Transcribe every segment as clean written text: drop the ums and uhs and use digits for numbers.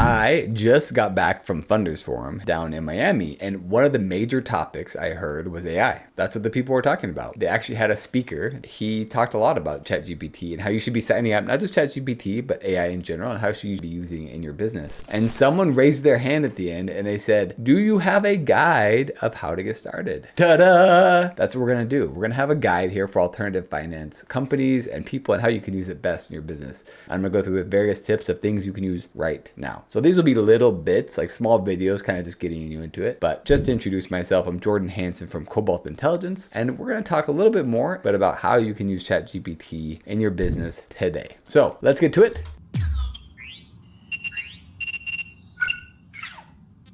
I just got back from Funders Forum down in Miami, and one of the major topics I heard was AI. That's what the people were talking about. They actually had a speaker. He talked a lot about ChatGPT and how you should be setting up not just ChatGPT, but AI in general, and how should you be using it in your business. And someone raised their hand at the end and they said, do you have a guide of how to get started? Ta-da! That's what we're gonna do. We're gonna have a guide here for alternative finance companies and people and how you can use it best in your business. I'm gonna go through with various tips of things you can use right now. So these will be little bits, like small videos, kind of just getting you into it. But just to introduce myself, I'm Jordan Hansen from Cobalt Intelligence, and we're going to talk a little bit more about how you can use ChatGPT in your business today. So let's get to it.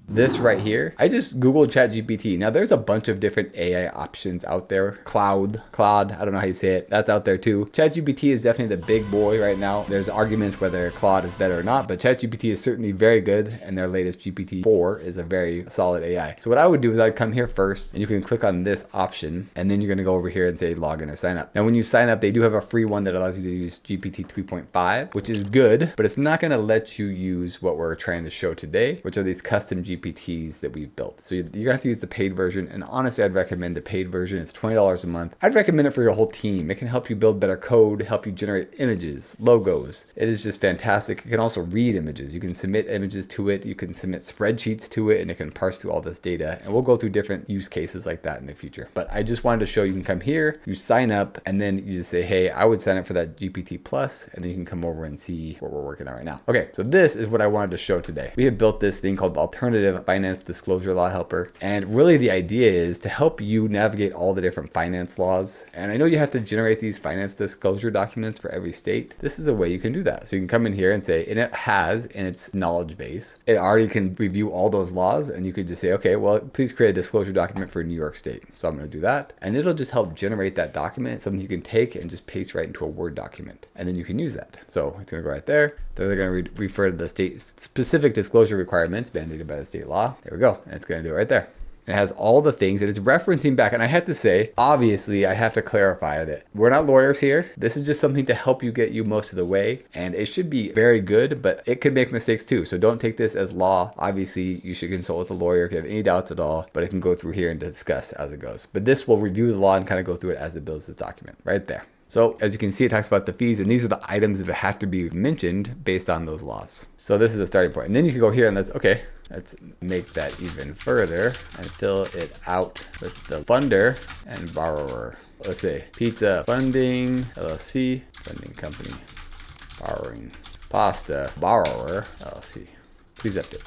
This right here, I just Googled ChatGPT. Now there's a bunch of different AI options out there. Claude, I don't know how you say it. That's out there too. ChatGPT is definitely the big boy right now. There's arguments whether Claude is better or not, but ChatGPT is certainly very good, and their latest GPT-4 is a very solid AI. So what I would do is I'd come here first, and you can click on this option, and then you're gonna go over here and say login or sign up. Now when you sign up, they do have a free one that allows you to use GPT 3.5, which is good, but it's not gonna let you use what we're trying to show today, which are these custom GPTs that we've built. So you're gonna have to use the paid version, and honestly, I'd recommend the paid version. It's $20 a month. I'd recommend it for your whole team. It can help you build better code, help you generate images, logos. It is just fantastic. It can also read images. You can submit images to it. You can submit spreadsheets to it, and it can parse through all this data. And we'll go through different use cases like that in the future. But I just wanted to show you can come here, you sign up, and then you just say, hey, I would sign up for that GPT Plus, and then you can come over and see what we're working on right now. Okay, so this is what I wanted to show today. We have built this thing called Alternative Finance Disclosure Law Helper. And really the idea is to help you navigate all the different finance laws. And I know you have to generate these finance disclosure documents for every state. This is a way you can do that. So you can come in here and say, and it has in its knowledge base, it already can review all those laws, and you could just say, okay, well, please create a disclosure document for New York State. So I'm going to do that. And it'll just help generate that document, something you can take and just paste right into a Word document. And then you can use that. So it's going to go right there. So they're going to refer to the state specific disclosure requirements mandated by the state law. There we go. And it's going to do it right there. It has all the things that it's referencing back. And I have to say, obviously, I have to clarify that we're not lawyers here. This is just something to help you get you most of the way. And it should be very good, but it could make mistakes too. So don't take this as law. Obviously, you should consult with a lawyer if you have any doubts at all, but it can go through here and discuss as it goes. But this will review the law and kind of go through it as it builds this document right there. So as you can see, it talks about the fees, and these are the items that have to be mentioned based on those laws. So this is a starting point. And then you can go here and let's make that even further and fill it out with the funder and borrower. Let's say Pizza Funding LLC, funding company, borrowing, pasta, borrower LLC. Please update.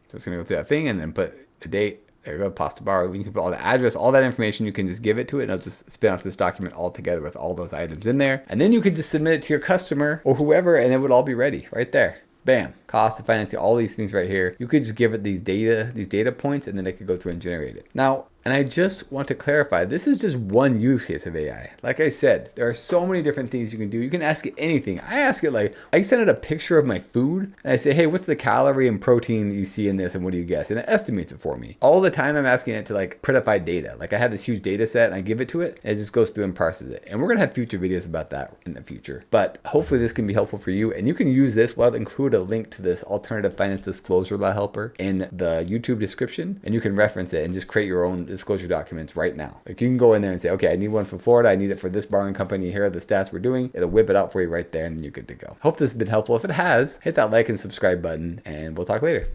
So it's gonna go through that thing and then put a date. There you go, pasta borrow. You can put all the address, all that information, you can just give it to it, and it'll just spin off this document all together with all those items in there. And then you could just submit it to your customer or whoever, and it would all be ready right there. Bam. Cost of financing, all these things right here. You could just give it these data points, and then it could go through and generate it. Now, and I just want to clarify, this is just one use case of AI. Like I said, there are so many different things you can do. You can ask it anything. I ask it like, I send it a picture of my food and I say, hey, what's the calorie and protein you see in this and what do you guess? And it estimates it for me. All the time I'm asking it to like prettify data. Like I have this huge data set and I give it to it and it just goes through and parses it. And we're gonna have future videos about that in the future. But hopefully this can be helpful for you, and you can use this. We'll include a link to this Alternative Finance Disclosure Law Helper in the YouTube description, and you can reference it and just create your own disclosure documents right now. Like you can go in there and say, okay, I need one for Florida. I need it for this borrowing company. Here are the stats we're doing. It'll whip it out for you right there and you're good to go. Hope this has been helpful. If it has, hit that like and subscribe button and we'll talk later.